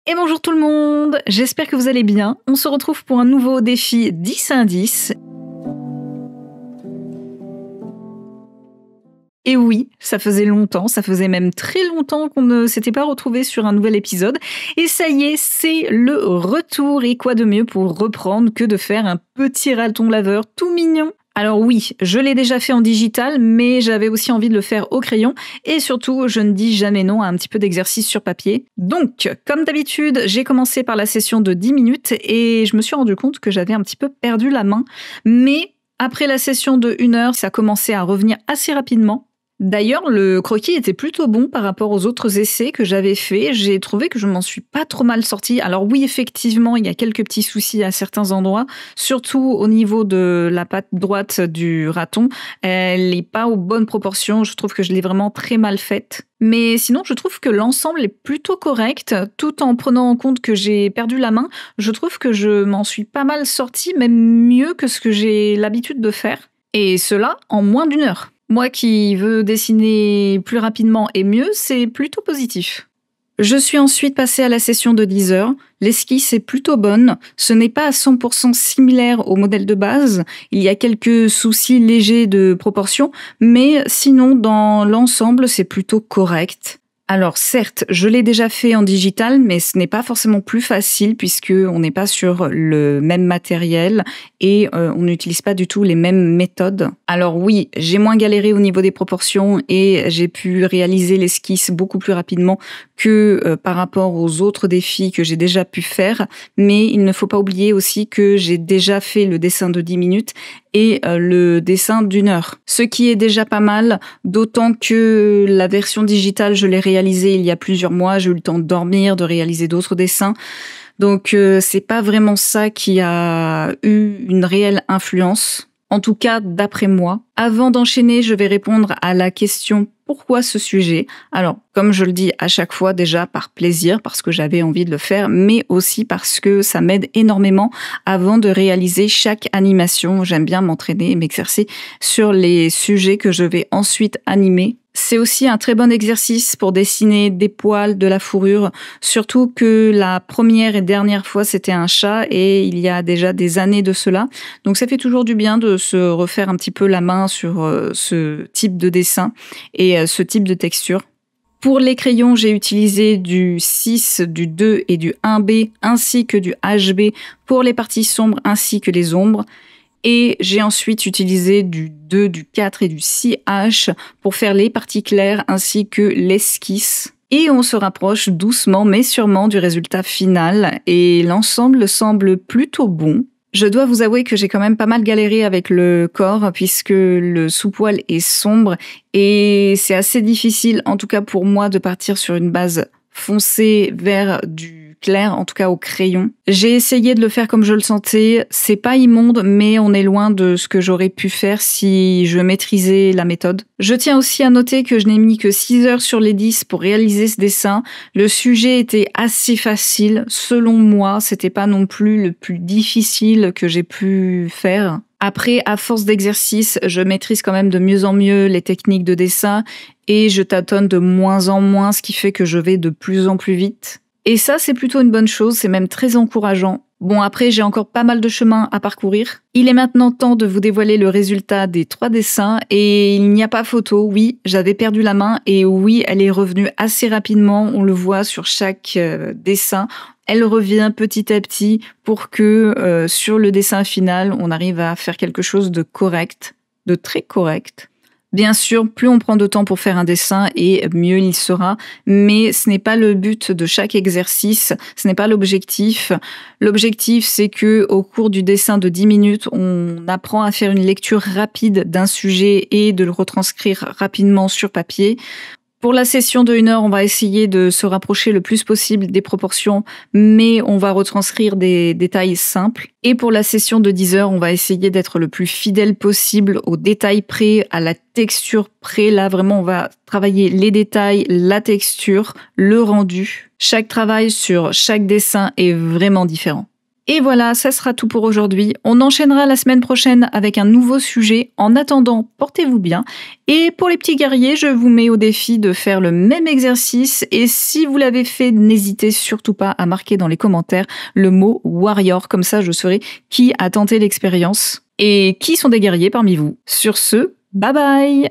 Et bonjour tout le monde, j'espère que vous allez bien. On se retrouve pour un nouveau défi 10 indices. Et oui, ça faisait longtemps, ça faisait même très longtemps qu'on ne s'était pas retrouvé sur un nouvel épisode. Et ça y est, c'est le retour. Et quoi de mieux pour reprendre que de faire un petit raton laveur tout mignon. Alors oui, je l'ai déjà fait en digital, mais j'avais aussi envie de le faire au crayon. Et surtout, je ne dis jamais non à un petit peu d'exercice sur papier. Donc, comme d'habitude, j'ai commencé par la session de 10 minutes et je me suis rendu compte que j'avais un petit peu perdu la main. Mais après la session de 1 heure, ça commençait à revenir assez rapidement. D'ailleurs, le croquis était plutôt bon par rapport aux autres essais que j'avais faits. J'ai trouvé que je m'en suis pas trop mal sortie. Alors oui, effectivement, il y a quelques petits soucis à certains endroits, surtout au niveau de la patte droite du raton. Elle n'est pas aux bonnes proportions. Je trouve que je l'ai vraiment très mal faite. Mais sinon, je trouve que l'ensemble est plutôt correct, tout en prenant en compte que j'ai perdu la main. Je trouve que je m'en suis pas mal sortie, même mieux que ce que j'ai l'habitude de faire. Et cela en moins d'1 heure. Moi qui veux dessiner plus rapidement et mieux, c'est plutôt positif. Je suis ensuite passée à la session de 10 heures. L'esquisse est plutôt bonne. Ce n'est pas à 100% similaire au modèle de base. Il y a quelques soucis légers de proportion, mais sinon, dans l'ensemble, c'est plutôt correct. Alors certes, je l'ai déjà fait en digital, mais ce n'est pas forcément plus facile puisque on n'est pas sur le même matériel et on n'utilise pas du tout les mêmes méthodes. Alors oui, j'ai moins galéré au niveau des proportions et j'ai pu réaliser l'esquisse beaucoup plus rapidement que par rapport aux autres défis que j'ai déjà pu faire, mais il ne faut pas oublier aussi que j'ai déjà fait le dessin de 10 minutes et le dessin d'1 heure. Ce qui est déjà pas mal, d'autant que la version digitale, je l'ai réalisée il y a plusieurs mois, j'ai eu le temps de dormir, de réaliser d'autres dessins. Donc c'est pas vraiment ça qui a eu une réelle influence. En tout cas, d'après moi. Avant d'enchaîner, je vais répondre à la question « Pourquoi ce sujet ?» Alors, comme je le dis à chaque fois, déjà par plaisir, parce que j'avais envie de le faire, mais aussi parce que ça m'aide énormément avant de réaliser chaque animation. J'aime bien m'entraîner et m'exercer sur les sujets que je vais ensuite animer. C'est aussi un très bon exercice pour dessiner des poils, de la fourrure, surtout que la première et dernière fois c'était un chat et il y a déjà des années de cela. Donc ça fait toujours du bien de se refaire un petit peu la main sur ce type de dessin et ce type de texture. Pour les crayons, j'ai utilisé du 6, du 2 et du 1B ainsi que du HB pour les parties sombres ainsi que les ombres. Et j'ai ensuite utilisé du 2, du 4 et du 6H pour faire les parties claires ainsi que l'esquisse. Et on se rapproche doucement mais sûrement du résultat final et l'ensemble semble plutôt bon. Je dois vous avouer que j'ai quand même pas mal galéré avec le corps puisque le sous-poil est sombre et c'est assez difficile, en tout cas pour moi, de partir sur une base foncée vers du clair, en tout cas au crayon. J'ai essayé de le faire comme je le sentais. C'est pas immonde, mais on est loin de ce que j'aurais pu faire si je maîtrisais la méthode. Je tiens aussi à noter que je n'ai mis que 6 heures sur les 10 pour réaliser ce dessin. Le sujet était assez facile. Selon moi, c'était pas non plus le plus difficile que j'ai pu faire. Après, à force d'exercice, je maîtrise quand même de mieux en mieux les techniques de dessin et je tâtonne de moins en moins, ce qui fait que je vais de plus en plus vite. Et ça, c'est plutôt une bonne chose, c'est même très encourageant. Bon, après, j'ai encore pas mal de chemin à parcourir. Il est maintenant temps de vous dévoiler le résultat des 3 dessins et il n'y a pas photo. Oui, j'avais perdu la main et oui, elle est revenue assez rapidement. On le voit sur chaque dessin. Elle revient petit à petit pour que sur le dessin final, on arrive à faire quelque chose de correct, de très correct. Bien sûr, plus on prend de temps pour faire un dessin et mieux il sera, mais ce n'est pas le but de chaque exercice, ce n'est pas l'objectif. L'objectif, c'est que au cours du dessin de 10 minutes, on apprend à faire une lecture rapide d'un sujet et de le retranscrire rapidement sur papier. Pour la session de 1 heure, on va essayer de se rapprocher le plus possible des proportions, mais on va retranscrire des détails simples. Et pour la session de 10 heures, on va essayer d'être le plus fidèle possible aux détails près, à la texture près. Là, vraiment, on va travailler les détails, la texture, le rendu. Chaque travail sur chaque dessin est vraiment différent. Et voilà, ça sera tout pour aujourd'hui. On enchaînera la semaine prochaine avec un nouveau sujet. En attendant, portez-vous bien. Et pour les petits guerriers, je vous mets au défi de faire le même exercice. Et si vous l'avez fait, n'hésitez surtout pas à marquer dans les commentaires le mot warrior. Comme ça, je saurai qui a tenté l'expérience et qui sont des guerriers parmi vous. Sur ce, bye bye!